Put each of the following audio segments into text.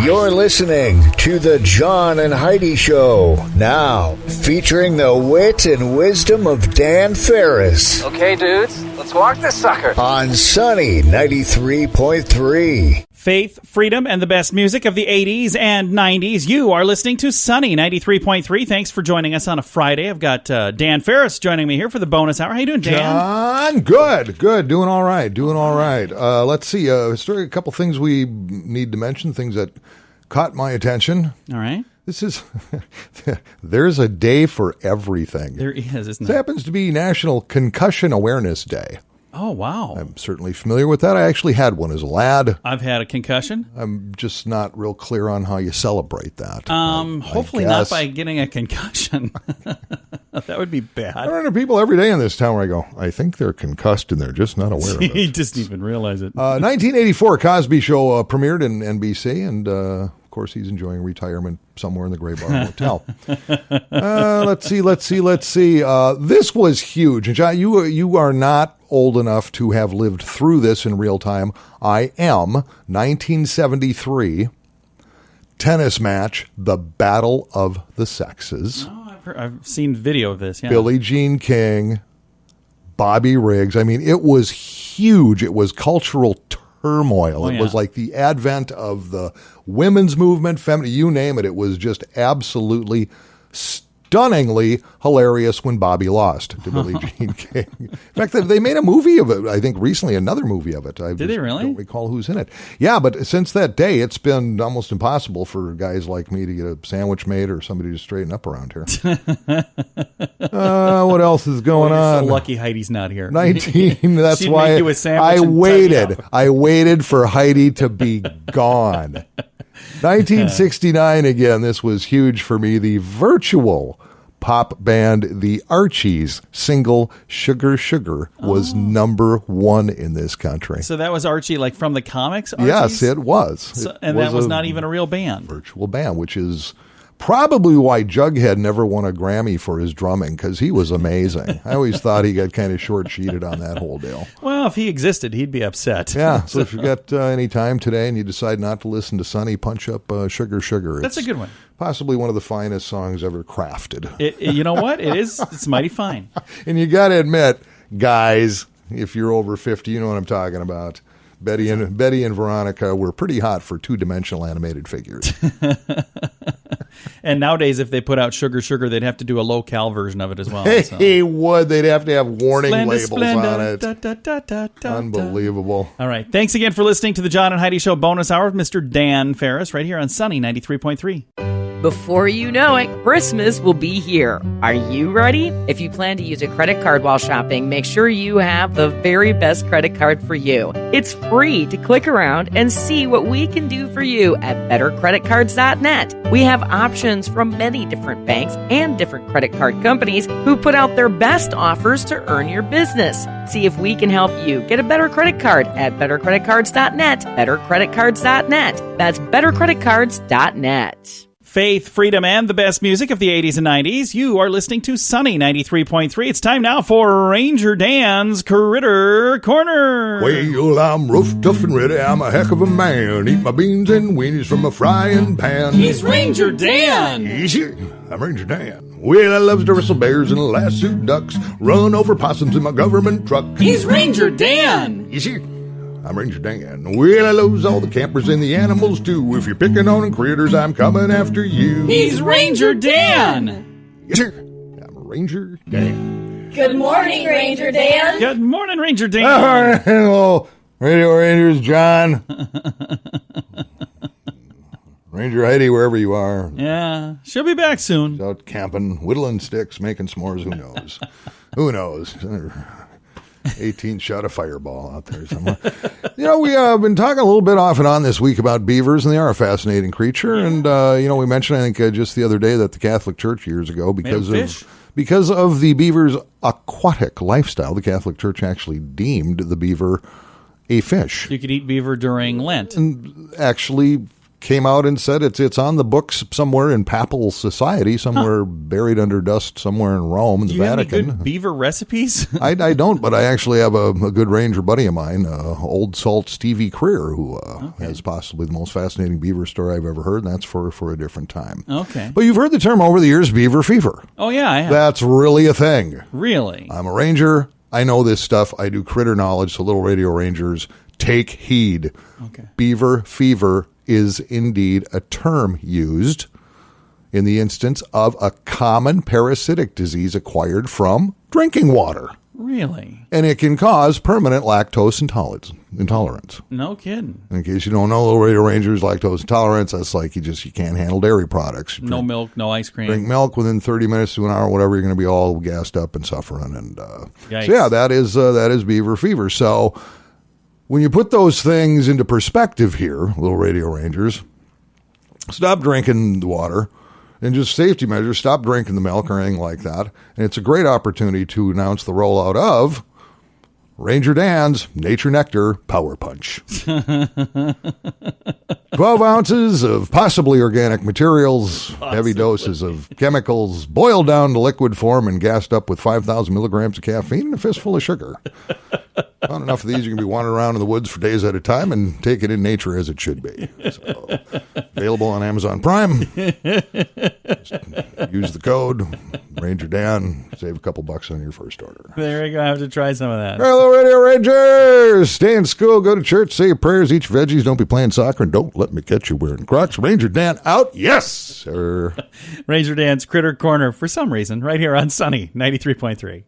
You're listening to the John and Heidi Show, now featuring the wit and wisdom of Dan Farris. Okay, dudes, let's walk this sucker. On Sunny 93.3. Faith, freedom, and the best music of the 80s and 90s. You are listening to Sunny 93.3. Thanks for joining us on a Friday. I've got Dan Farris joining me here for the bonus hour. How you doing, Dan? John, good. Doing all right. Let's see. A couple things we need to mention, things that caught my attention. All right. There's a day for everything. There is, isn't This there? happens to be National Concussion Awareness Day. Oh, wow. I'm certainly familiar with that. I actually had one as a lad. I've had a concussion. I'm just not real clear on how you celebrate that. Hopefully not by getting a concussion. That would be bad. I run into people every day in this town where I go, I think they're concussed and they're just not aware of it. He doesn't even realize it. 1984 Cosby Show premiered in NBC, and of course he's enjoying retirement somewhere in the Gray Bar Hotel. Let's see. This was huge. And John, you are not old enough to have lived through this in real time. I am. 1973 tennis match, the Battle of the Sexes. Oh, I've seen video of this. Yeah. Billie Jean King, Bobby Riggs. I mean, it was huge. It was cultural turmoil. It was like the advent of the women's movement, you name it. It was just absolutely stunningly hilarious when Bobby lost to Billie Jean King. In fact, they made a movie of it, I think, recently, another movie of it. Did they really? I don't recall who's in it. Yeah, but since that day, it's been almost impossible for guys like me to get a sandwich made or somebody to straighten up around here. What else is going on? So lucky Heidi's not here. 19, that's She'd why make you a sandwich I and waited. I waited for Heidi to be gone. 1969 again, this was huge for me. The virtual pop band The Archies' single Sugar Sugar was number one in this country. So that was Archie, like from the comics? Archies? Yes, it was. So, and that was not even a real band. Virtual band, which is probably why Jughead never won a Grammy for his drumming, because he was amazing. I always thought he got kind of short-sheeted on that whole deal. Well, if he existed, he'd be upset. Yeah, so if you got any time today and you decide not to listen to Sunny, punch up Sugar Sugar. That's a good one. Possibly one of the finest songs ever crafted. You know what? It is. It's mighty fine. And you got to admit, guys, if you're over 50, you know what I'm talking about. Betty and Veronica were pretty hot for two-dimensional animated figures. And nowadays, if they put out Sugar Sugar, they'd have to do a low-cal version of it as well. So. They would. They'd have to have warning labels Splenda, on it. da. Unbelievable. All right. Thanks again for listening to the John and Heidi Show bonus hour with Mr. Dan Farris right here on Sunny 93.3. Before you know it, Christmas will be here. Are you ready? If you plan to use a credit card while shopping, make sure you have the very best credit card for you. It's free to click around and see what we can do for you at bettercreditcards.net. We have options from many different banks and different credit card companies who put out their best offers to earn your business. See if we can help you get a better credit card at bettercreditcards.net. Bettercreditcards.net. That's bettercreditcards.net. Faith, freedom, and the best music of the 80s and 90s. You are listening to Sunny 93.3. It's time now for Ranger Dan's Critter Corner. Well, I'm rough, tough, and ready. I'm a heck of a man. Eat my beans and weenies from a frying pan. He's Ranger Dan. Easy. I'm Ranger Dan. Well, I love to wrestle bears and lasso ducks. Run over possums in my government truck. He's Ranger Dan. Easy. I'm Ranger Dan. Well, I loves all the campers and the animals, too. If you're picking on critters, I'm coming after you. He's Ranger Dan. Yes, sir. I'm Ranger Dan. Good morning, Ranger Dan. Good morning, Ranger Dan. All right, hello, Radio Rangers, John. Ranger Heidi, wherever you are. Yeah, she'll be back soon. Out camping, whittling sticks, making s'mores, who knows? Who knows? 18 shot of fireball out there somewhere. You know, we have been talking a little bit off and on this week about beavers, and they are a fascinating creature. Yeah. And, you know, we mentioned, I think, just the other day that the Catholic Church years ago, because of the beaver's aquatic lifestyle, the Catholic Church actually deemed the beaver a fish. You could eat beaver during Lent. And actually came out and said it's on the books somewhere in Papal Society, somewhere buried under dust somewhere in Rome, in the Vatican. Have any good beaver recipes? I don't, but I actually have a good ranger buddy of mine, Old Salt Stevie Creer, who has possibly the most fascinating beaver story I've ever heard, and that's for a different time. Okay. But you've heard the term over the years, beaver fever. Oh, yeah, I have. That's really a thing. Really? I'm a ranger. I know this stuff. I do critter knowledge, so little radio rangers, take heed. Okay. Beaver fever is indeed a term used in the instance of a common parasitic disease acquired from drinking water. Really? And it can cause permanent lactose intolerance. No kidding. In case you don't know, little radio rangers, lactose intolerance, that's like you can't handle dairy products. No milk, no ice cream. Drink milk within 30 minutes to an hour, whatever, you're going to be all gassed up and suffering. And so Yikes. yeah, that is beaver fever. So when you put those things into perspective here, little radio rangers, stop drinking the water. And just safety measures, stop drinking the milk or anything like that. And it's a great opportunity to announce the rollout of Ranger Dan's Nature Nectar Power Punch. 12 ounces of possibly organic materials, heavy doses of chemicals, boiled down to liquid form and gassed up with 5,000 milligrams of caffeine and a fistful of sugar. Found enough of these, you can be wandering around in the woods for days at a time and take it in nature as it should be. So, available on Amazon Prime. Just use the code Ranger Dan, save a couple bucks on your first order. There you go. I have to try some of that. Hello, Radio Rangers. Stay in school, go to church, say your prayers, eat your veggies, don't be playing soccer, and don't let me catch you wearing Crocs. Ranger Dan out. Yes, sir. Ranger Dan's Critter Corner, for some reason, right here on Sunny 93.3.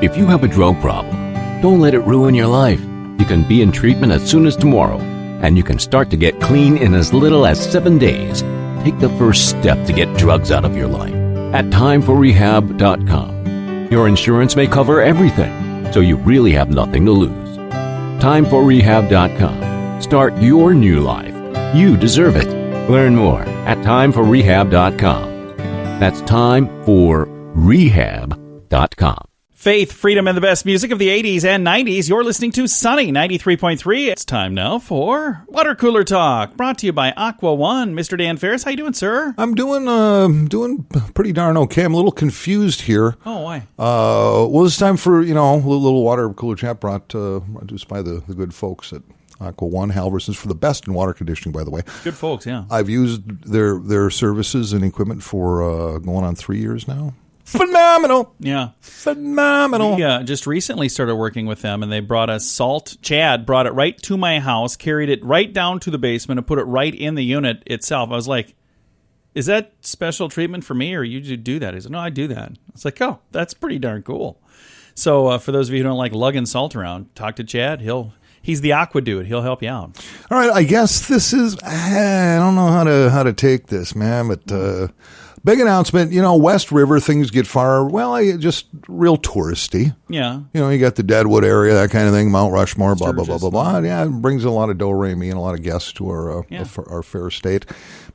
If you have a drug problem, don't let it ruin your life. You can be in treatment as soon as tomorrow, and you can start to get clean in as little as 7 days. Take the first step to get drugs out of your life at timeforrehab.com. Your insurance may cover everything, so you really have nothing to lose. Timeforrehab.com. Start your new life. You deserve it. Learn more at timeforrehab.com. That's timeforrehab.com. Faith, freedom, and the best music of the 80s and 90s. You're listening to Sunny 93.3. It's time now for Water Cooler Talk, brought to you by Aqua One. Mr. Dan Farris, how you doing, sir? I'm doing pretty darn okay. I'm a little confused here. Oh, why? Well, it's time for, a little water cooler chat brought to us by the good folks at Aqua One. Halverson's for the best in water conditioning, by the way. Good folks, yeah. I've used their services and equipment for going on 3 years now. Phenomenal. Yeah. Phenomenal. We just recently started working with them, and they brought us salt. Chad brought it right to my house, carried it right down to the basement, and put it right in the unit itself. I was like, is that special treatment for me, or you do that? He said, no, I do that. It's like, oh, that's pretty darn cool. So for those of you who don't like lugging salt around, talk to Chad. He's the Aqua dude. He'll help you out. All right, I guess this is, I don't know how to take this, man, but big announcement, West River, things get just real touristy. Yeah. You got the Deadwood area, that kind of thing, Mount Rushmore, blah, blah, blah, blah, blah. Yeah, it brings a lot of do-re-mi and a lot of guests to our fair state.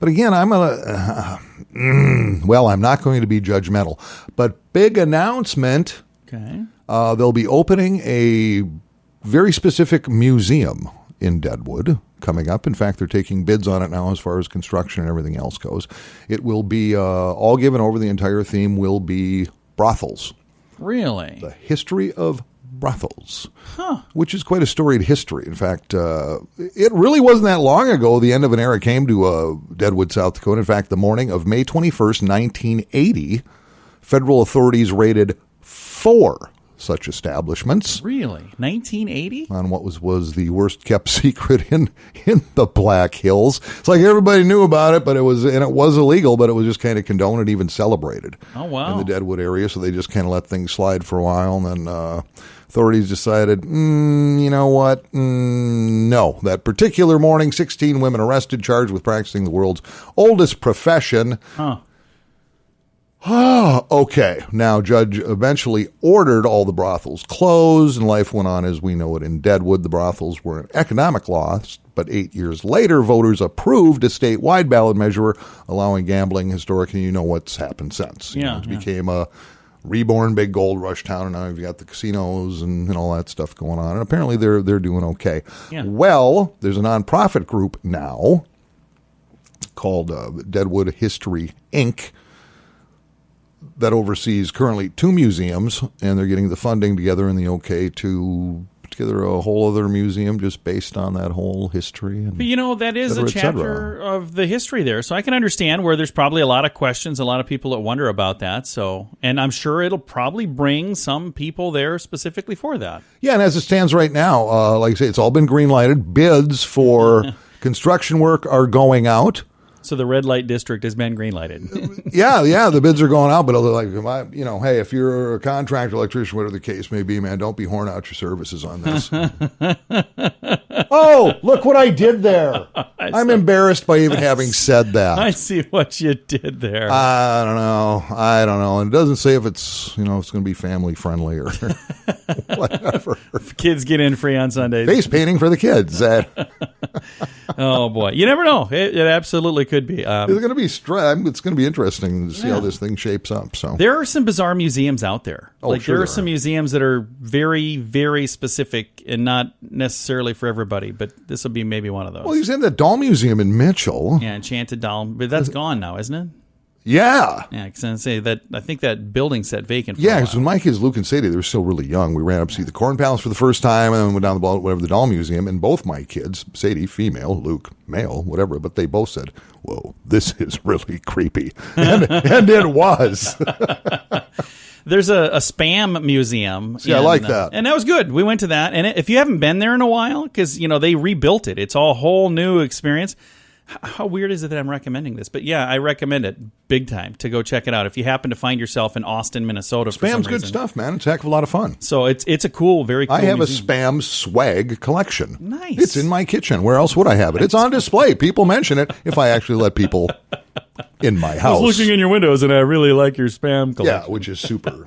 But again, I'm not going to be judgmental. But big announcement. Okay. They'll be opening a very specific museum in Deadwood coming up. In fact, they're taking bids on it now as far as construction and everything else goes. It will be all given over. The entire theme will be brothels. Really? The history of brothels, which is quite a storied history. In fact, it really wasn't that long ago. The end of an era came to Deadwood, South Dakota. In fact, the morning of May 21st, 1980, federal authorities raided 4 such establishments. Really? 1980? On what was the worst kept secret in the Black Hills. It's like everybody knew about it, but it was illegal, but it was just kind of condoned and even celebrated. Oh, wow. In the Deadwood area, so they just kind of let things slide for a while, and then authorities decided, you know what? No. That particular morning, 16 women arrested, charged with practicing the world's oldest profession. Huh. Okay. Now, judge eventually ordered all the brothels closed, and life went on as we know it in Deadwood. The brothels were an economic loss, but 8 years later, voters approved a statewide ballot measure allowing gambling historically. You know what's happened since. It became a reborn big gold rush town, and now you've got the casinos and all that stuff going on. And apparently they're doing okay. Yeah. Well, there's a nonprofit group now called Deadwood History, Inc., that oversees currently 2 museums, and they're getting the funding together and the okay to put together a whole other museum just based on that whole history. And but that is a chapter of the history there, so I can understand where there's probably a lot of questions, a lot of people that wonder about that. So, and I'm sure it'll probably bring some people there specifically for that. Yeah, and as it stands right now, like I say, it's all been green-lighted. Bids for construction work are going out. So the red light district has been green lighted. Yeah, the bids are going out, but like, hey, if you're a contractor, electrician, whatever the case may be, man, don't be horning out your services on this. Oh, look what I did there. I'm embarrassed by even having said that. I see what you did there. I don't know. And it doesn't say if it's, it's going to be family friendly or whatever. Kids get in free on Sundays. Face painting for the kids. Oh, boy. You never know. It absolutely could be. It's going to be it's going to be interesting to see how this thing shapes up. So there are some bizarre museums out there. Oh, sure there are some museums that are very, very specific and not necessarily for everybody, but this will be maybe one of those. Well, you said the Doll Museum in Mitchell. Yeah, Enchanted Doll, but that's gone now, isn't it? Yeah. Yeah, because I say that I think that building sat vacant for a Yeah, while. because when my kids, Luke and Sadie, they were still really young. We ran up to see the Corn Palace for the first time and then went down the Doll Museum. And both my kids, Sadie, female, Luke, male, whatever, but they both said, whoa, this is really creepy. And it was. There's a spam museum. See, I like that. And that was good. We went to that. And if you haven't been there in a while, because, they rebuilt it. It's all whole new experience. How weird is it that I'm recommending this? But yeah, I recommend it big time to go check it out if you happen to find yourself in Austin, Minnesota. Spam's good stuff, man. It's a heck of a lot of fun. So it's a cool, very cool I have museum. a Spam swag collection. Nice. It's in my kitchen. Where else would I have it? It's on display. People mention it if I actually let people in my house. I was looking in your windows and I really like your Spam collection. Yeah, which is super.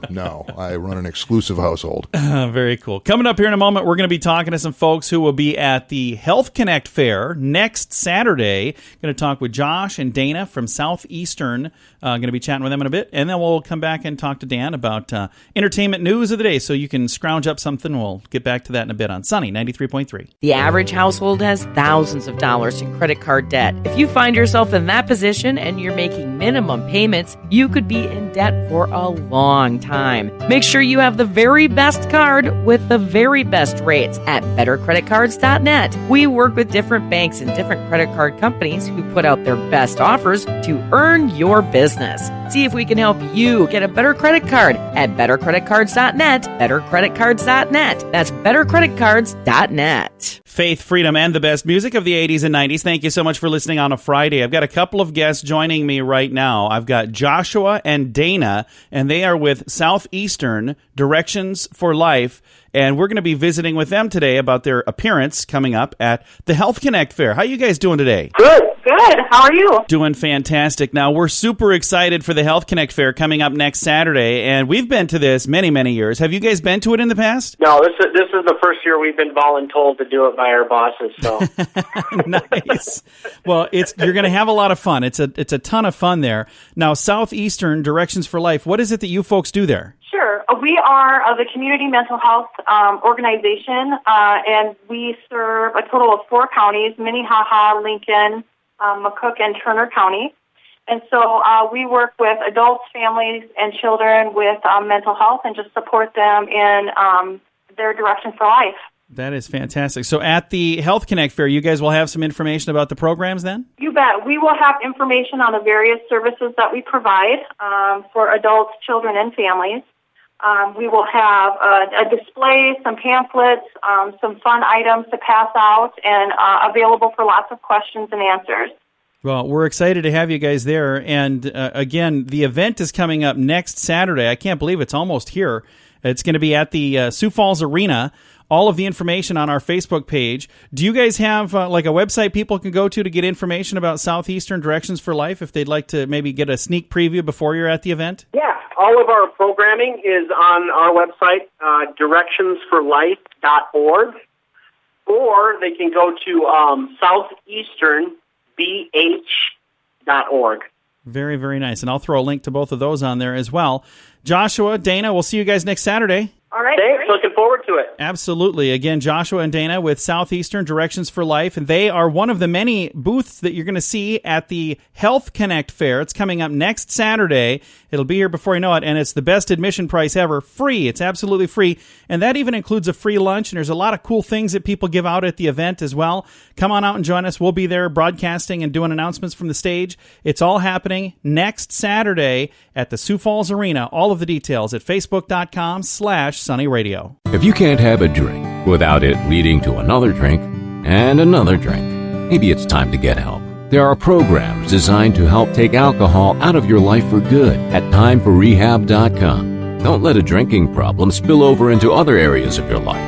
No, I run an exclusive household. Very cool. Coming up here in a moment, we're going to be talking to some folks who will be at the Health Connect Fair next Saturday. Going to talk with Josh and Dana from Southeastern. Going to be chatting with them in a bit. And then we'll come back and talk to Dan about entertainment news of the day. So you can scrounge up something. We'll get back to that in a bit on Sunny 93.3. The average household has thousands of dollars in credit card debt. If you find yourself in that position and you're making minimum payments, you could be in debt for a long time. Make sure you have the very best card with the very best rates at bettercreditcards.net. We work with different banks and different credit card companies who put out their best offers to earn your business. See if we can help you get a better credit card at bettercreditcards.net, bettercreditcards.net. That's bettercreditcards.net. Faith, freedom, and the best music of the 80s and 90s. Thank you so much for listening on a Friday. I've got a couple of guests joining me right now. I've got Joshua and Dana, and they are with Southeastern Directions for Life, and we're going to be visiting with them today about their appearance coming up at the Health Connect Fair. How you guys doing today? Good. How are you? Doing fantastic. Now, we're super excited for the Health Connect Fair coming up next Saturday, and we've been to this many, many years. Have you guys been to it in the past? No, this is the first year we've been voluntold to do it by our bosses. So Nice. Well, you're going to have a lot of fun. It's a ton of fun there. Now, Southeastern Directions for Life. What is it that you folks do there? Sure. We are the community mental health organization, and we serve a total of 4 counties: Minnehaha, Lincoln, McCook, and Turner County. And so we work with adults, families, and children with mental health and just support them in their direction for life. That is fantastic. So at the Health Connect Fair, you guys will have some information about the programs then? You bet. We will have information on the various services that we provide for adults, children, and families. We will have a display, some pamphlets, some fun items to pass out, and available for lots of questions and answers. Well, we're excited to have you guys there. And again, the event is coming up next Saturday. I can't believe it's almost here. It's going to be at the Sioux Falls Arena. All of the information on our Facebook page. Do you guys have like a website people can go to get information about Southeastern Directions for Life if they'd like to maybe get a sneak preview before you're at the event? yeah, all of our programming is on our website, directionsforlife.org, or they can go to southeasternbh.org. Very, very nice. And I'll throw a link to both of those on there as well. Joshua, Dana, we'll see you guys next Saturday. All right. Thanks. Great. Looking forward forward to it. Absolutely. Again, Joshua and Dana with Southeastern Directions for Life, and they are one of the many booths that you're going to see at the Health Connect Fair. It's coming up next Saturday. It'll be here before you know it, and it's the best admission price ever. Free. It's absolutely free, and that even includes a free lunch, and there's a lot of cool things that people give out at the event as well. Come on out and join us. We'll be there broadcasting and doing announcements from the stage. It's all happening next Saturday at the Sioux Falls Arena. All of the details at facebook.com/sunnyradio. If you can't have a drink without it leading to another drink and another drink, maybe it's time to get help. There are programs designed to help take alcohol out of your life for good at timeforrehab.com. Don't let a drinking problem spill over into other areas of your life.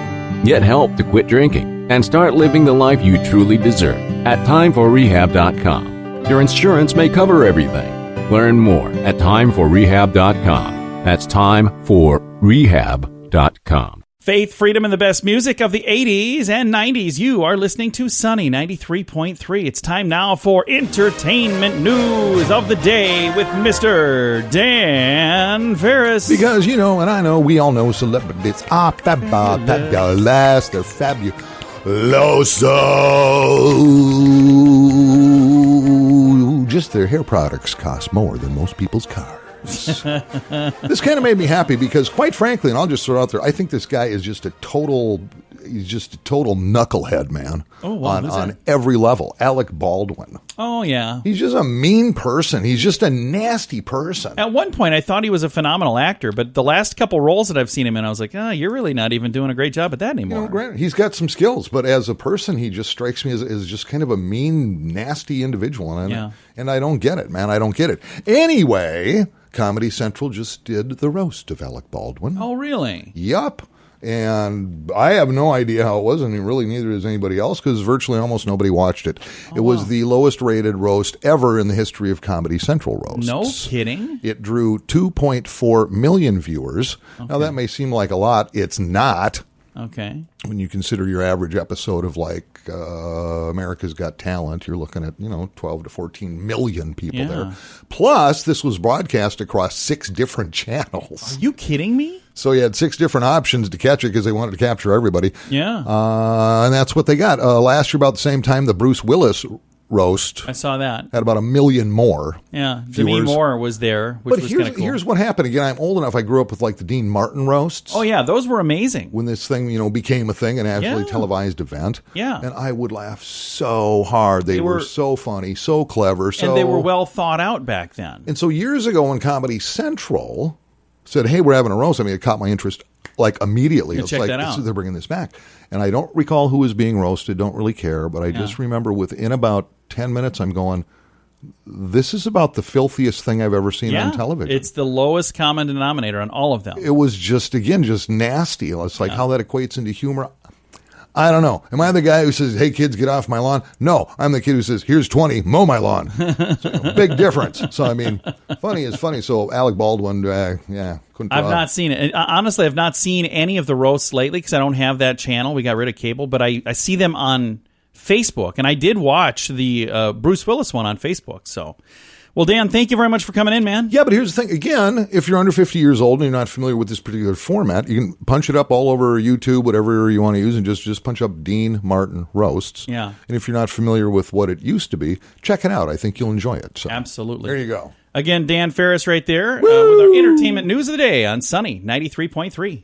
Get help to quit drinking and start living the life you truly deserve at timeforrehab.com. Your insurance may cover everything. Learn more at timeforrehab.com. That's timeforrehab.com. Faith, freedom, and the best music of the 80s and 90s. You are listening to Sunny 93.3. It's time now for entertainment news of the day with Mr. Dan Farris. Because, you know, and I know, we all know celebrities are fabulous. They're fabulous. Just their hair products cost more than most people's cars. This kind of made me happy because, quite frankly, and I'll just throw it out there, I think this guy is just a total knucklehead, man. Oh, wow. On every level. Alec Baldwin. Oh, yeah. He's just a mean person. He's just a nasty person. At one point, I thought he was a phenomenal actor, but the last couple roles that I've seen him in, I was like, you're really not even doing a great job at that anymore. You know, granted, he's got some skills, but as a person, he just strikes me as just kind of a mean, nasty individual. And I don't get it, man. I don't get it. Anyway, Comedy Central just did the roast of Alec Baldwin. Oh, really? Yup. And I have no idea how it was, and really neither does anybody else, because virtually almost nobody watched it. It was the lowest rated roast ever in the history of Comedy Central roasts. No kidding? It drew 2.4 million viewers. Okay. Now, that may seem like a lot. It's not. Okay. When you consider your average episode of America's Got Talent, you're looking at 12 to 14 million people there. Plus, this was broadcast across 6 different channels. Are you kidding me? So you had 6 different options to catch it because they wanted to capture everybody. Yeah. And that's what they got. Last year, about the same time, the Bruce Willis roast. I saw that. Had about 1 million more. Yeah. Demi Moore was there, which was kind of cool. Here's what happened. Again, I'm old enough. I grew up with the Dean Martin roasts. Oh, yeah. Those were amazing. When this thing, became a thing, an actually televised event. Yeah. And I would laugh so hard. They were so funny, so clever. And they were well thought out back then. And so years ago when Comedy Central said, hey, we're having a roast, it caught my interest immediately. It's check that out. They're bringing this back. And I don't recall who was being roasted, don't really care, but I just remember within about 10 minutes I'm going, this is about the filthiest thing I've ever seen on television. It's the lowest common denominator on all of them. It was just nasty. It's how that equates into humor. I don't know. Am I the guy who says, hey, kids, get off my lawn? No, I'm the kid who says, here's 20, mow my lawn. Big difference. So, funny is funny. So, Alec Baldwin, couldn't I've not seen it. Honestly, I've not seen any of the roasts lately because I don't have that channel. We got rid of cable, but I see them on Facebook, and I did watch the Bruce Willis one on Facebook. So, well, Dan, thank you very much for coming in, man. Yeah, but here's the thing. Again, if you're under 50 years old and you're not familiar with this particular format, you can punch it up all over YouTube, whatever you want to use, and just punch up Dean Martin roasts. Yeah. And if you're not familiar with what it used to be, check it out. I think you'll enjoy it. So, absolutely. There you go. Again, Dan Farris right there with our entertainment news of the day on Sunny 93.3.